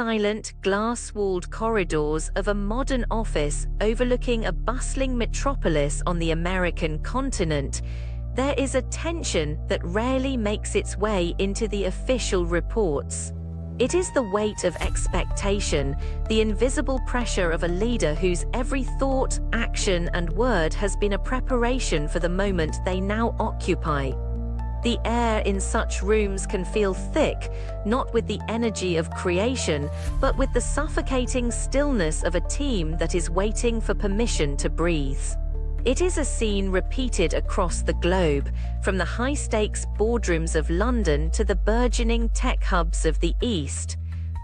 silent, glass-walled corridors of a modern office overlooking a bustling metropolis on the American continent, there is a tension that rarely makes its way into the official reports. It is the weight of expectation, the invisible pressure of a leader whose every thought, action, and word has been a preparation for the moment they now occupy. The air in such rooms can feel thick, not with the energy of creation, but with the suffocating stillness of a team that is waiting for permission to breathe. It is a scene repeated across the globe, from the high-stakes boardrooms of London to the burgeoning tech hubs of the East.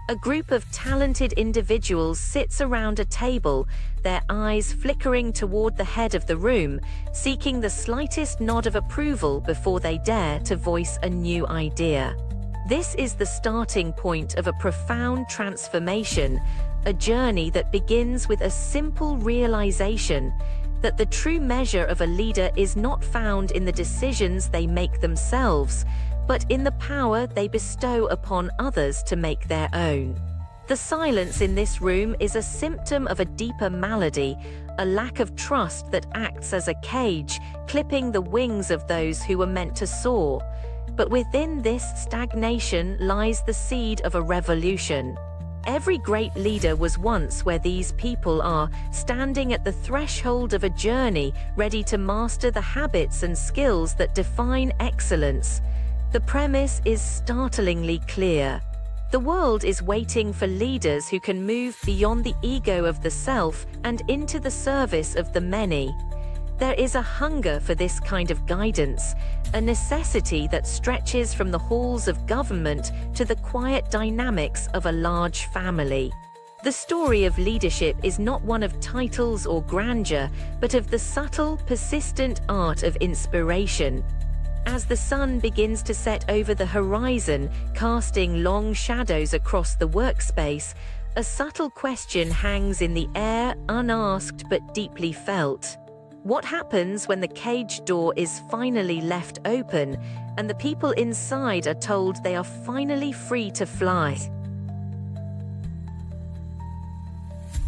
A group of talented individuals sits around a table, their eyes flickering toward the head of the room, seeking the slightest nod of approval before they dare to voice a new idea. This is the starting point of a profound transformation, a journey that begins with a simple realization that the true measure of a leader is not found in the decisions they make themselves, but in the power they bestow upon others to make their own. The silence in this room is a symptom of a deeper malady, a lack of trust that acts as a cage, clipping the wings of those who were meant to soar. But within this stagnation lies the seed of a revolution. Every great leader was once where these people are, standing at the threshold of a journey, ready to master the habits and skills that define excellence. The premise is startlingly clear. The world is waiting for leaders who can move beyond the ego of the self and into the service of the many. There is a hunger for this kind of guidance, a necessity that stretches from the halls of government to the quiet dynamics of a large family. The story of leadership is not one of titles or grandeur, but of the subtle, persistent art of inspiration. As the sun begins to set over the horizon, casting long shadows across the workspace, a subtle question hangs in the air, unasked but deeply felt. What happens when the cage door is finally left open and the people inside are told they are finally free to fly?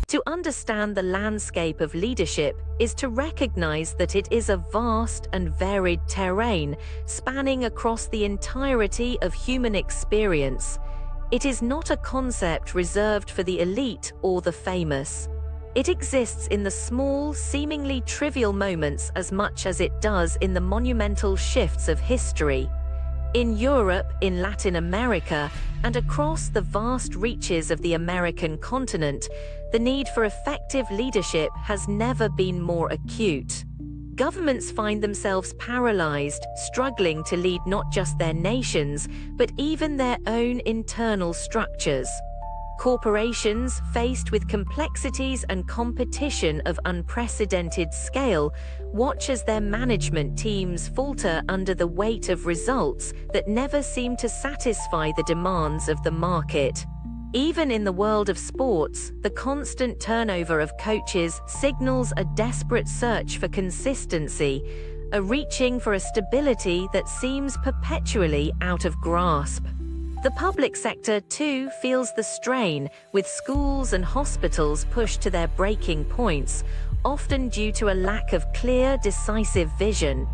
To understand the landscape of leadership is to recognize that it is a vast and varied terrain spanning across the entirety of human experience. It is not a concept reserved for the elite or the famous. It exists in the small, seemingly trivial moments as much as it does in the monumental shifts of history. In Europe, in Latin America, and across the vast reaches of the American continent, the need for effective leadership has never been more acute. Governments find themselves paralyzed, struggling to lead not just their nations, but even their own internal structures. Corporations, faced with complexities and competition of unprecedented scale, watch as their management teams falter under the weight of results that never seem to satisfy the demands of the market. Even in the world of sports, the constant turnover of coaches signals a desperate search for consistency, a reaching for a stability that seems perpetually out of grasp. The public sector, too, feels the strain, with schools and hospitals pushed to their breaking points, often due to a lack of clear, decisive vision.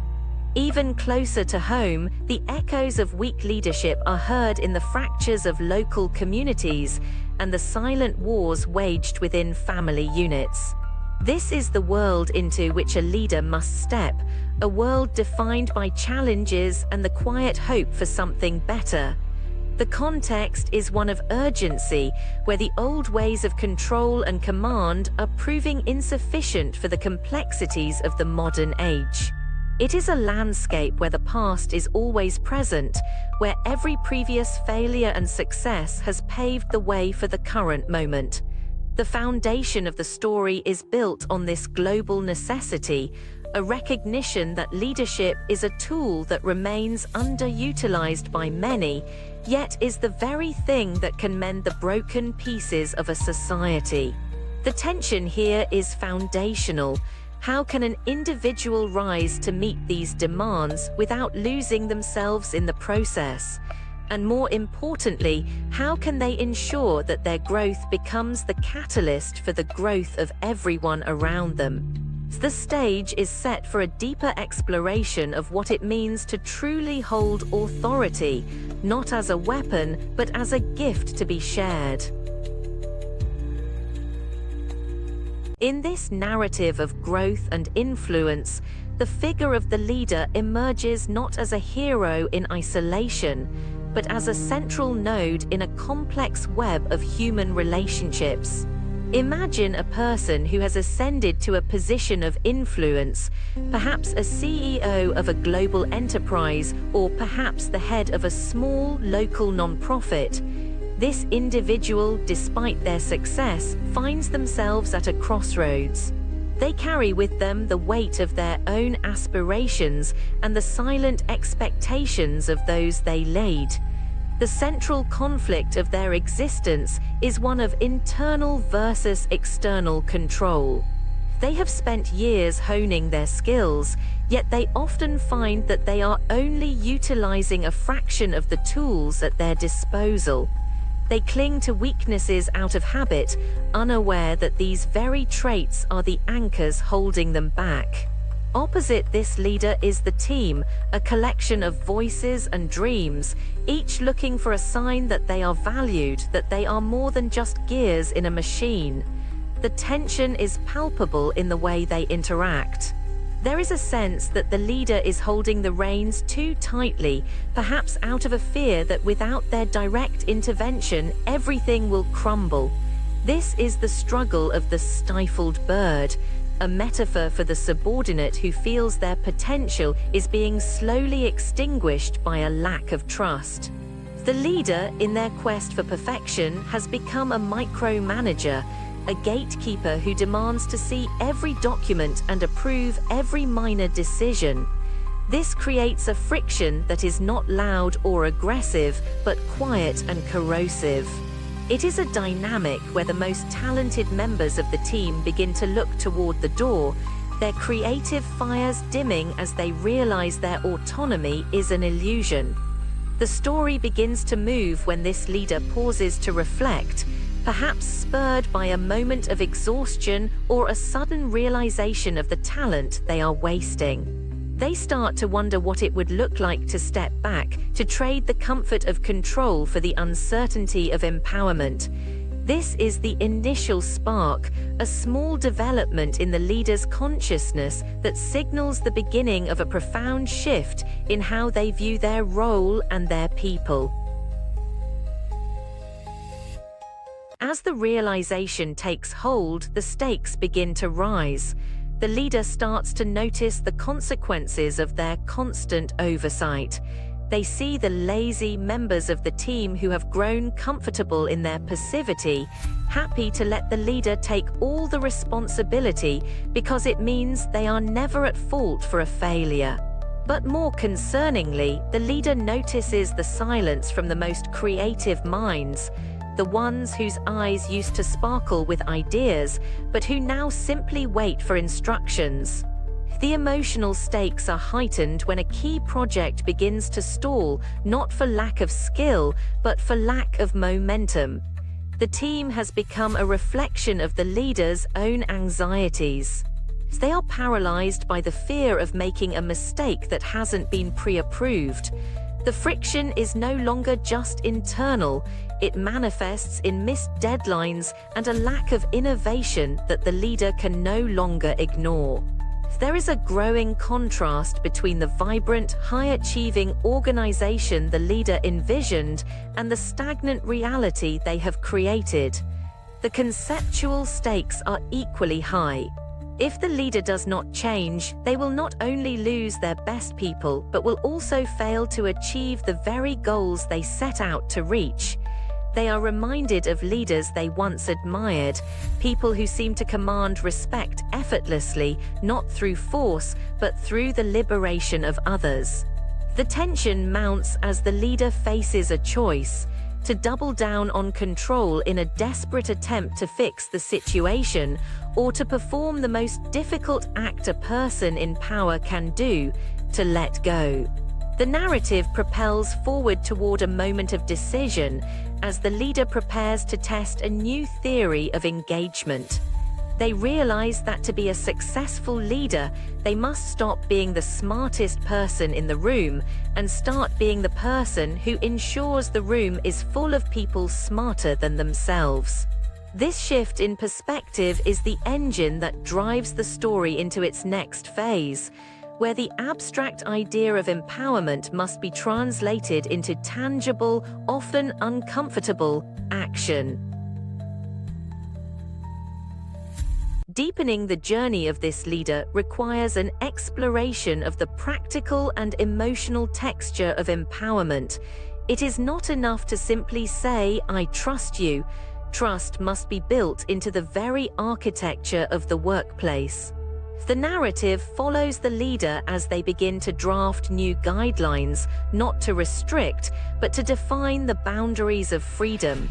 Even closer to home, the echoes of weak leadership are heard in the fractures of local communities and the silent wars waged within family units. This is the world into which a leader must step, a world defined by challenges and the quiet hope for something better. The context is one of urgency, where the old ways of control and command are proving insufficient for the complexities of the modern age. It is a landscape where the past is always present, where every previous failure and success has paved the way for the current moment. The foundation of the story is built on this global necessity, a recognition that leadership is a tool that remains underutilized by many, yet is the very thing that can mend the broken pieces of a society. The tension here is foundational. How can an individual rise to meet these demands without losing themselves in the process? And more importantly, how can they ensure that their growth becomes the catalyst for the growth of everyone around them? The stage is set for a deeper exploration of what it means to truly hold authority, not as a weapon, but as a gift to be shared. In this narrative of growth and influence, the figure of the leader emerges not as a hero in isolation, but as a central node in a complex web of human relationships. Imagine a person who has ascended to a position of influence, perhaps a CEO of a global enterprise or perhaps the head of a small local nonprofit. This individual, despite their success, finds themselves at a crossroads. They carry with them the weight of their own aspirations and the silent expectations of those they lead. The central conflict of their existence is one of internal versus external control. They have spent years honing their skills, yet they often find that they are only utilizing a fraction of the tools at their disposal. They cling to weaknesses out of habit, unaware that these very traits are the anchors holding them back. Opposite this leader is the team, a collection of voices and dreams, each looking for a sign that they are valued, that they are more than just gears in a machine. The tension is palpable in the way they interact. There is a sense that the leader is holding the reins too tightly, perhaps out of a fear that without their direct intervention, everything will crumble. This is the struggle of the stifled bird, a metaphor for the subordinate who feels their potential is being slowly extinguished by a lack of trust. The leader, in their quest for perfection, has become a micromanager, a gatekeeper who demands to see every document and approve every minor decision. This creates a friction that is not loud or aggressive, but quiet and corrosive. It is a dynamic where the most talented members of the team begin to look toward the door, their creative fires dimming as they realize their autonomy is an illusion. The story begins to move when this leader pauses to reflect, perhaps spurred by a moment of exhaustion or a sudden realization of the talent they are wasting. They start to wonder what it would look like to step back, to trade the comfort of control for the uncertainty of empowerment. This is the initial spark, a small development in the leader's consciousness that signals the beginning of a profound shift in how they view their role and their people. As the realization takes hold, the stakes begin to rise. The leader starts to notice the consequences of their constant oversight. They see the lazy members of the team who have grown comfortable in their passivity, happy to let the leader take all the responsibility because it means they are never at fault for a failure. But more concerningly, the leader notices the silence from the most creative minds, the ones whose eyes used to sparkle with ideas, but who now simply wait for instructions. The emotional stakes are heightened when a key project begins to stall, not for lack of skill, but for lack of momentum. The team has become a reflection of the leader's own anxieties. They are paralyzed by the fear of making a mistake that hasn't been pre-approved. The friction is no longer just internal, it manifests in missed deadlines and a lack of innovation that the leader can no longer ignore. There is a growing contrast between the vibrant, high-achieving organization the leader envisioned and the stagnant reality they have created. The conceptual stakes are equally high. If the leader does not change, they will not only lose their best people, but will also fail to achieve the very goals they set out to reach. They are reminded of leaders they once admired, people who seem to command respect effortlessly, not through force, but through the liberation of others. The tension mounts as the leader faces a choice: to double down on control in a desperate attempt to fix the situation, or to perform the most difficult act a person in power can do: to let go. The narrative propels forward toward a moment of decision as the leader prepares to test a new theory of engagement. They realize that to be a successful leader, they must stop being the smartest person in the room and start being the person who ensures the room is full of people smarter than themselves. This shift in perspective is the engine that drives the story into its next phase, where the abstract idea of empowerment must be translated into tangible, often uncomfortable, action. Deepening the journey of this leader requires an exploration of the practical and emotional texture of empowerment. It is not enough to simply say, "I trust you." Trust must be built into the very architecture of the workplace. The narrative follows the leader as they begin to draft new guidelines, not to restrict, but to define the boundaries of freedom.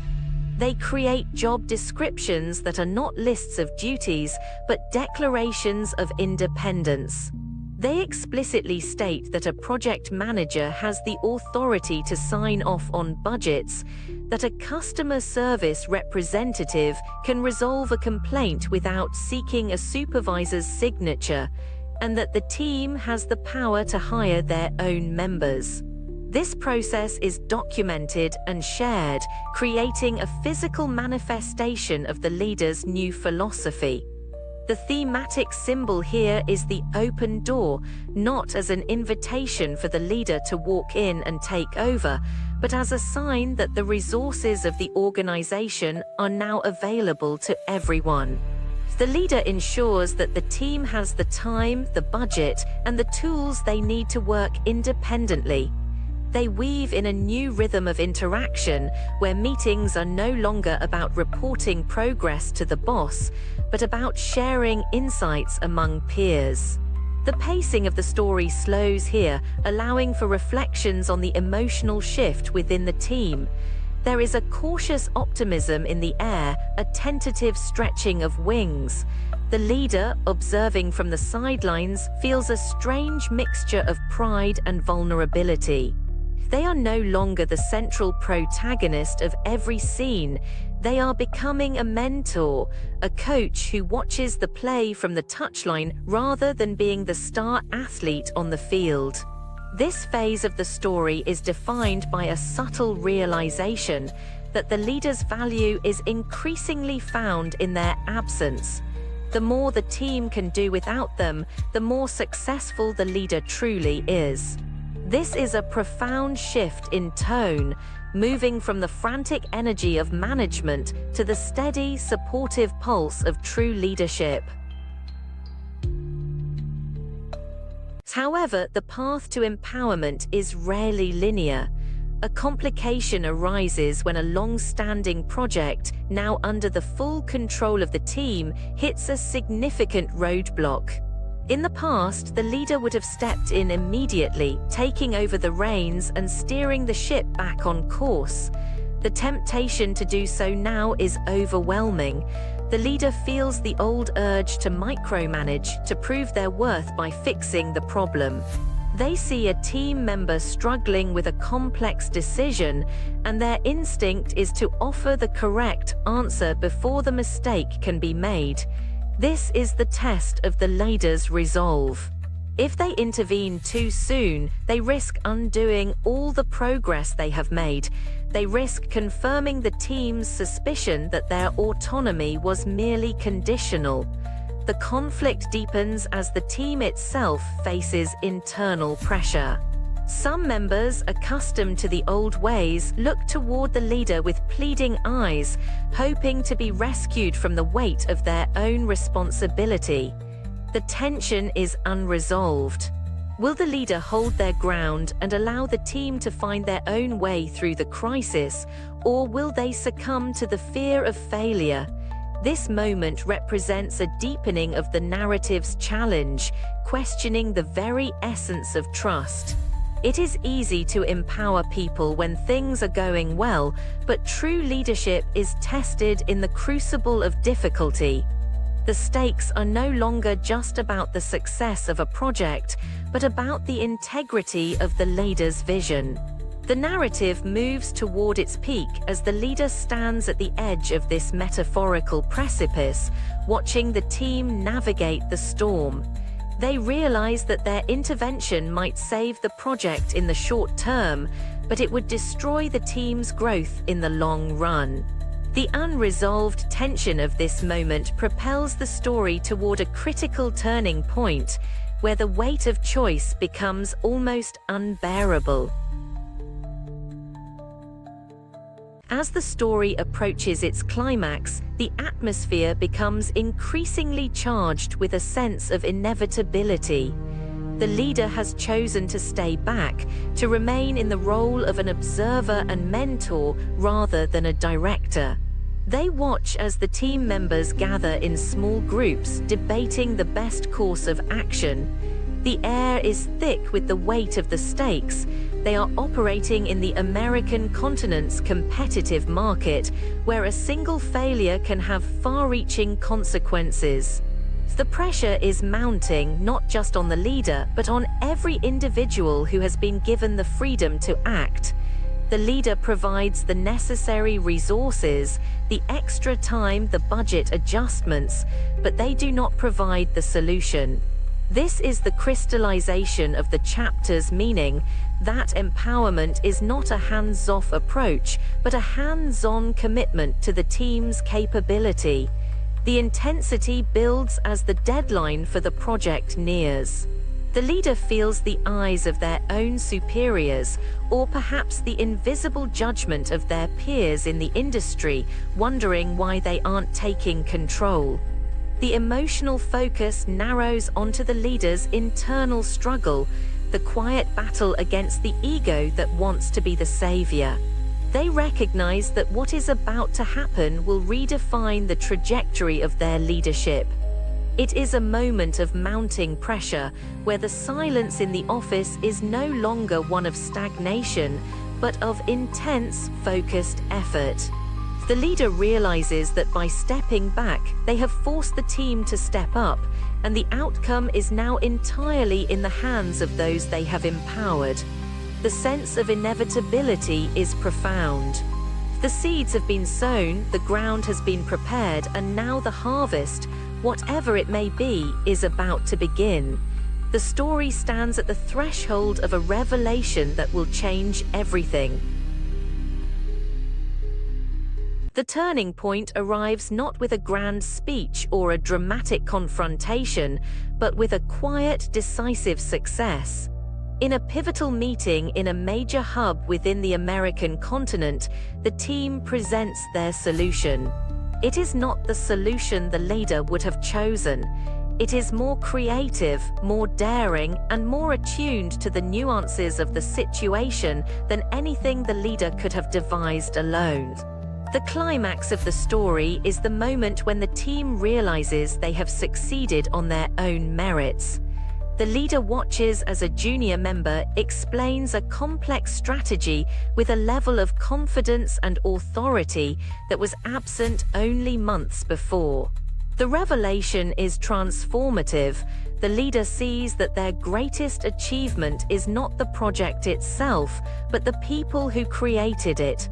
They create job descriptions that are not lists of duties, but declarations of independence. They explicitly state that a project manager has the authority to sign off on budgets, that a customer service representative can resolve a complaint without seeking a supervisor's signature, and that the team has the power to hire their own members. This process is documented and shared, creating a physical manifestation of the leader's new philosophy. The thematic symbol here is the open door, not as an invitation for the leader to walk in and take over, but as a sign that the resources of the organization are now available to everyone. The leader ensures that the team has the time, the budget, and the tools they need to work independently. They weave in a new rhythm of interaction where meetings are no longer about reporting progress to the boss, but about sharing insights among peers. The pacing of the story slows here, allowing for reflections on the emotional shift within the team. There is a cautious optimism in the air, a tentative stretching of wings. The leader, observing from the sidelines, feels a strange mixture of pride and vulnerability. They are no longer the central protagonist of every scene. They are becoming a mentor, a coach who watches the play from the touchline rather than being the star athlete on the field. This phase of the story is defined by a subtle realization that the leader's value is increasingly found in their absence. The more the team can do without them, the more successful the leader truly is. This is a profound shift in tone, moving from the frantic energy of management to the steady, supportive pulse of true leadership. However, the path to empowerment is rarely linear. A complication arises when a long-standing project, now under the full control of the team, hits a significant roadblock. In the past, the leader would have stepped in immediately, taking over the reins and steering the ship back on course. The temptation to do so now is overwhelming. The leader feels the old urge to micromanage, to prove their worth by fixing the problem. They see a team member struggling with a complex decision, and their instinct is to offer the correct answer before the mistake can be made. This is the test of the leader's resolve. If they intervene too soon, they risk undoing all the progress they have made. They risk confirming the team's suspicion that their autonomy was merely conditional. The conflict deepens as the team itself faces internal pressure. Some members, accustomed to the old ways, look toward the leader with pleading eyes, hoping to be rescued from the weight of their own responsibility. The tension is unresolved. Will the leader hold their ground and allow the team to find their own way through the crisis, or will they succumb to the fear of failure? This moment represents a deepening of the narrative's challenge, questioning the very essence of trust. It is easy to empower people when things are going well, but true leadership is tested in the crucible of difficulty. The stakes are no longer just about the success of a project, but about the integrity of the leader's vision. The narrative moves toward its peak as the leader stands at the edge of this metaphorical precipice, watching the team navigate the storm. They realize that their intervention might save the project in the short term, but it would destroy the team's growth in the long run. The unresolved tension of this moment propels the story toward a critical turning point, where the weight of choice becomes almost unbearable. As the story approaches its climax, the atmosphere becomes increasingly charged with a sense of inevitability. The leader has chosen to stay back, to remain in the role of an observer and mentor rather than a director. They watch as the team members gather in small groups, debating the best course of action. The air is thick with the weight of the stakes. They are operating in the American continent's competitive market, where a single failure can have far-reaching consequences. The pressure is mounting not just on the leader, but on every individual who has been given the freedom to act. The leader provides the necessary resources, the extra time, the budget adjustments, but they do not provide the solution. This is the crystallization of the chapter's meaning, that empowerment is not a hands-off approach, but a hands-on commitment to the team's capability. The intensity builds as the deadline for the project nears. The leader feels the eyes of their own superiors, or perhaps the invisible judgment of their peers in the industry, wondering why they aren't taking control. The emotional focus narrows onto the leader's internal struggle, the quiet battle against the ego that wants to be the savior. They recognize that what is about to happen will redefine the trajectory of their leadership. It is a moment of mounting pressure, where the silence in the office is no longer one of stagnation, but of intense, focused effort. The leader realizes that by stepping back, they have forced the team to step up, and the outcome is now entirely in the hands of those they have empowered. The sense of inevitability is profound. The seeds have been sown, the ground has been prepared, and now the harvest, whatever it may be, is about to begin. The story stands at the threshold of a revelation that will change everything. The turning point arrives not with a grand speech or a dramatic confrontation, but with a quiet, decisive success. In a pivotal meeting in a major hub within the American continent, the team presents their solution. It is not the solution the leader would have chosen. It is more creative, more daring, and more attuned to the nuances of the situation than anything the leader could have devised alone. The climax of the story is the moment when the team realizes they have succeeded on their own merits. The leader watches as a junior member explains a complex strategy with a level of confidence and authority that was absent only months before. The revelation is transformative. The leader sees that their greatest achievement is not the project itself, but the people who created it.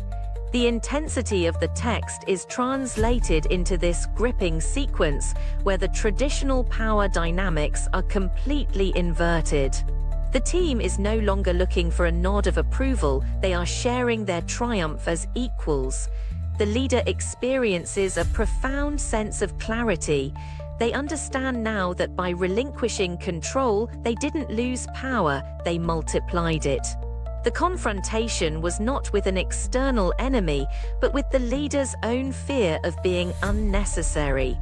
The intensity of the text is translated into this gripping sequence where the traditional power dynamics are completely inverted. The team is no longer looking for a nod of approval, they are sharing their triumph as equals. The leader experiences a profound sense of clarity. They understand now that by relinquishing control, they didn't lose power, they multiplied it. The confrontation was not with an external enemy, but with the leader's own fear of being unnecessary.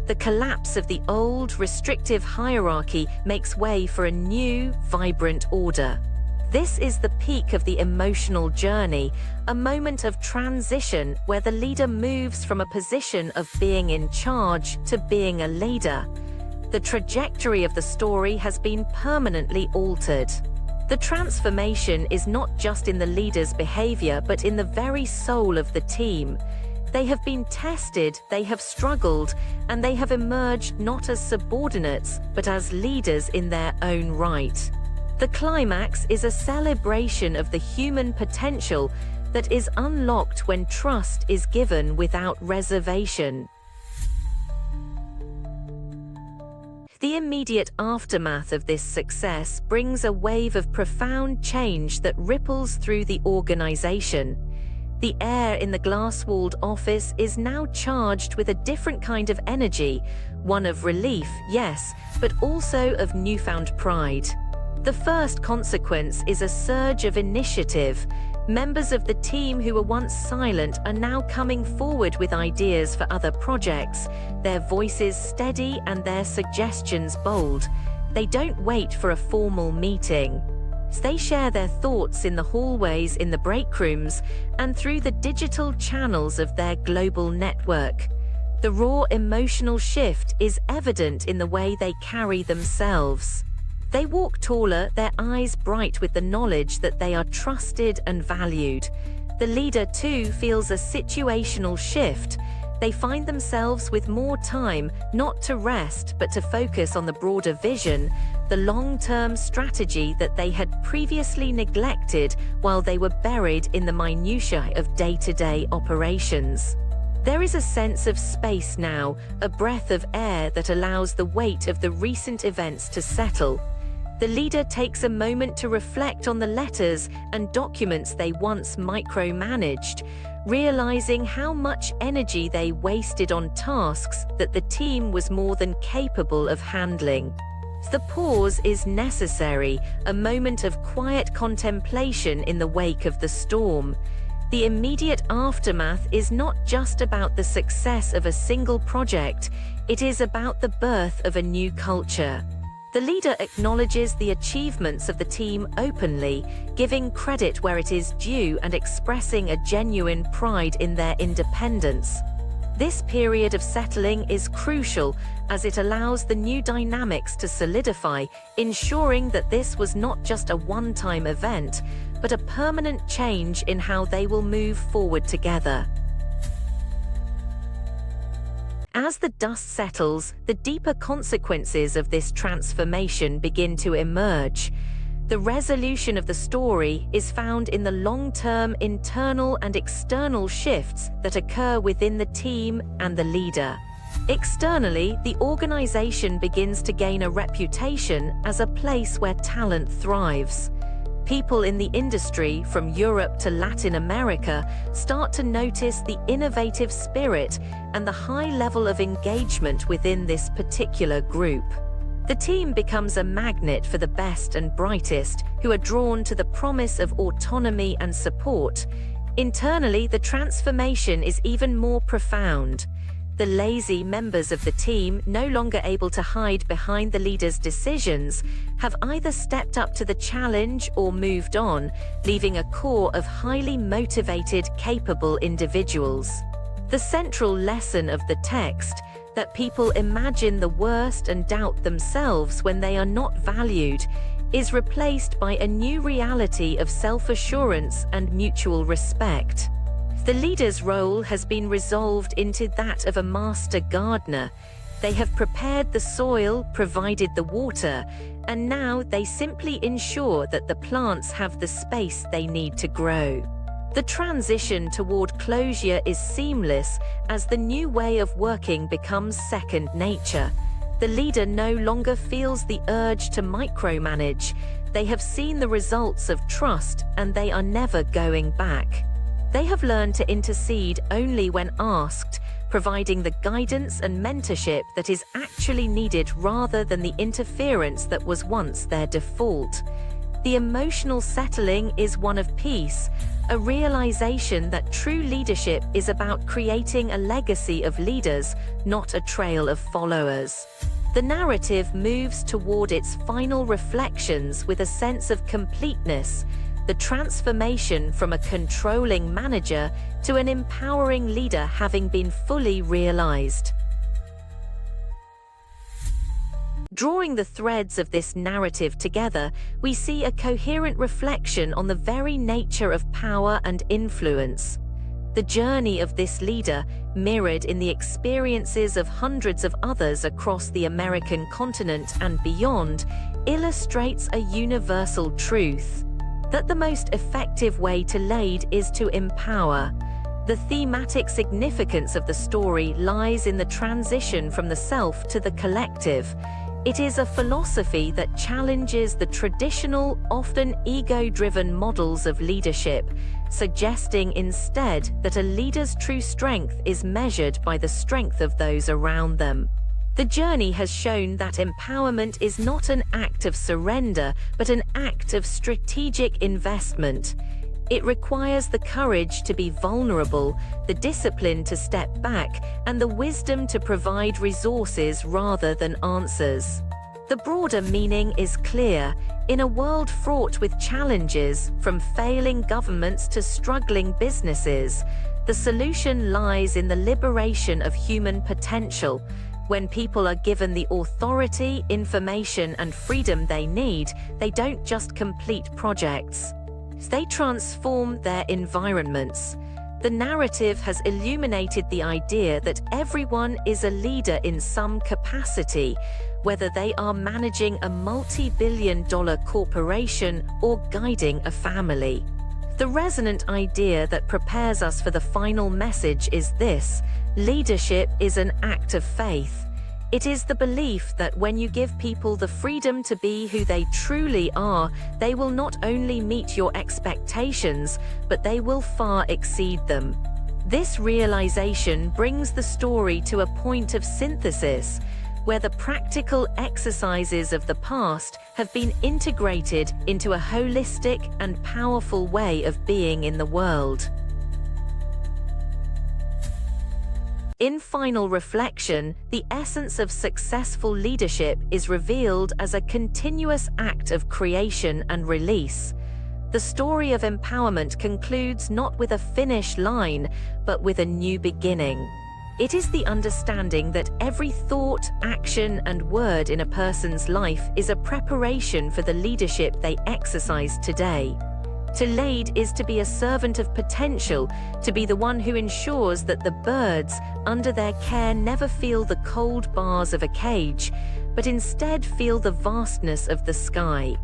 The collapse of the old, restrictive hierarchy makes way for a new, vibrant order. This is the peak of the emotional journey, a moment of transition where the leader moves from a position of being in charge to being a leader. The trajectory of the story has been permanently altered. The transformation is not just in the leader's behavior, but in the very soul of the team. They have been tested, they have struggled, and they have emerged not as subordinates, but as leaders in their own right. The climax is a celebration of the human potential that is unlocked when trust is given without reservation. The immediate aftermath of this success brings a wave of profound change that ripples through the organization. The air in the glass-walled office is now charged with a different kind of energy, one of relief, yes, but also of newfound pride. The first consequence is a surge of initiative. Members of the team who were once silent are now coming forward with ideas for other projects, their voices steady and their suggestions bold. They don't wait for a formal meeting. They share their thoughts in the hallways, in the break rooms, and through the digital channels of their global network. The raw emotional shift is evident in the way they carry themselves. They walk taller, their eyes bright with the knowledge that they are trusted and valued. The leader, too, feels a situational shift. They find themselves with more time, not to rest, but to focus on the broader vision, the long-term strategy that they had previously neglected while they were buried in the minutiae of day-to-day operations. There is a sense of space now, a breath of air that allows the weight of the recent events to settle. The leader takes a moment to reflect on the letters and documents they once micromanaged, realizing how much energy they wasted on tasks that the team was more than capable of handling. The pause is necessary, a moment of quiet contemplation in the wake of the storm. The immediate aftermath is not just about the success of a single project, it is about the birth of a new culture. The leader acknowledges the achievements of the team openly, giving credit where it is due and expressing a genuine pride in their independence. This period of settling is crucial as it allows the new dynamics to solidify, ensuring that this was not just a one-time event, but a permanent change in how they will move forward together. As the dust settles, the deeper consequences of this transformation begin to emerge. The resolution of the story is found in the long-term internal and external shifts that occur within the team and the leader. Externally, the organization begins to gain a reputation as a place where talent thrives. People in the industry, from Europe to Latin America, start to notice the innovative spirit and the high level of engagement within this particular group. The team becomes a magnet for the best and brightest, who are drawn to the promise of autonomy and support. Internally, the transformation is even more profound. The lazy members of the team, no longer able to hide behind the leader's decisions, have either stepped up to the challenge or moved on, leaving a core of highly motivated, capable individuals. The central lesson of the text, that people imagine the worst and doubt themselves when they are not valued, is replaced by a new reality of self-assurance and mutual respect. The leader's role has been resolved into that of a master gardener. They have prepared the soil, provided the water, and now they simply ensure that the plants have the space they need to grow. The transition toward closure is seamless as the new way of working becomes second nature. The leader no longer feels the urge to micromanage. They have seen the results of trust and they are never going back. They have learned to intercede only when asked, providing the guidance and mentorship that is actually needed rather than the interference that was once their default. The emotional settling is one of peace, a realization that true leadership is about creating a legacy of leaders, not a trail of followers. The narrative moves toward its final reflections with a sense of completeness, the transformation from a controlling manager to an empowering leader having been fully realized. Drawing the threads of this narrative together, we see a coherent reflection on the very nature of power and influence. The journey of this leader, mirrored in the experiences of hundreds of others across the American continent and beyond, illustrates a universal truth: that the most effective way to lead is to empower. The thematic significance of the story lies in the transition from the self to the collective. It is a philosophy that challenges the traditional, often ego-driven models of leadership, suggesting instead that a leader's true strength is measured by the strength of those around them. The journey has shown that empowerment is not an act of surrender, but an act of strategic investment. It requires the courage to be vulnerable, the discipline to step back, and the wisdom to provide resources rather than answers. The broader meaning is clear. In a world fraught with challenges, from failing governments to struggling businesses, the solution lies in the liberation of human potential. When people are given the authority, information, and freedom they need, they don't just complete projects. They transform their environments. The narrative has illuminated the idea that everyone is a leader in some capacity, whether they are managing a multi-billion-dollar corporation or guiding a family. The resonant idea that prepares us for the final message is this: leadership is an act of faith. It is the belief that when you give people the freedom to be who they truly are, they will not only meet your expectations, but they will far exceed them. This realization brings the story to a point of synthesis, where the practical exercises of the past have been integrated into a holistic and powerful way of being in the world. In final reflection, the essence of successful leadership is revealed as a continuous act of creation and release. The story of empowerment concludes not with a finish line, but with a new beginning. It is the understanding that every thought, action, and word in a person's life is a preparation for the leadership they exercise today. To lead is to be a servant of potential, to be the one who ensures that the birds under their care never feel the cold bars of a cage, but instead feel the vastness of the sky.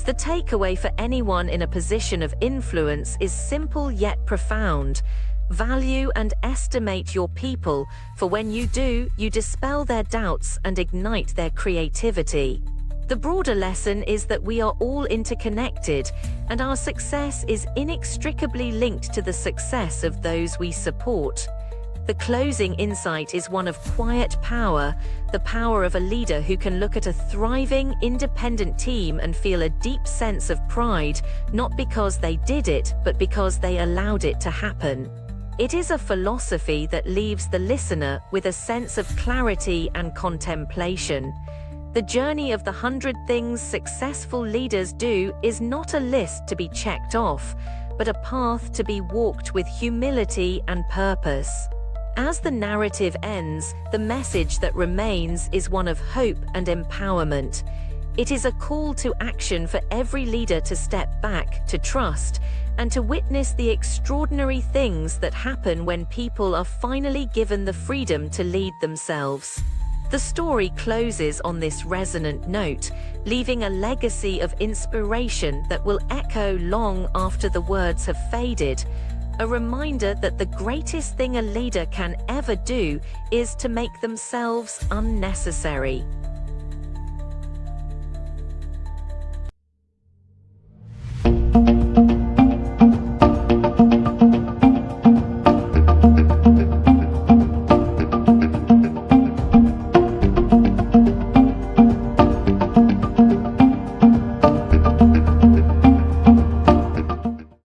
The takeaway for anyone in a position of influence is simple yet profound. Value and estimate your people, for when you do, you dispel their doubts and ignite their creativity. The broader lesson is that we are all interconnected, and our success is inextricably linked to the success of those we support. The closing insight is one of quiet power, the power of a leader who can look at a thriving, independent team and feel a deep sense of pride, not because they did it, but because they allowed it to happen. It is a philosophy that leaves the listener with a sense of clarity and contemplation. The journey of the 100 things successful leaders do is not a list to be checked off, but a path to be walked with humility and purpose. As the narrative ends, the message that remains is one of hope and empowerment. It is a call to action for every leader to step back, to trust, and to witness the extraordinary things that happen when people are finally given the freedom to lead themselves. The story closes on this resonant note, leaving a legacy of inspiration that will echo long after the words have faded. A reminder that the greatest thing a leader can ever do is to make themselves unnecessary.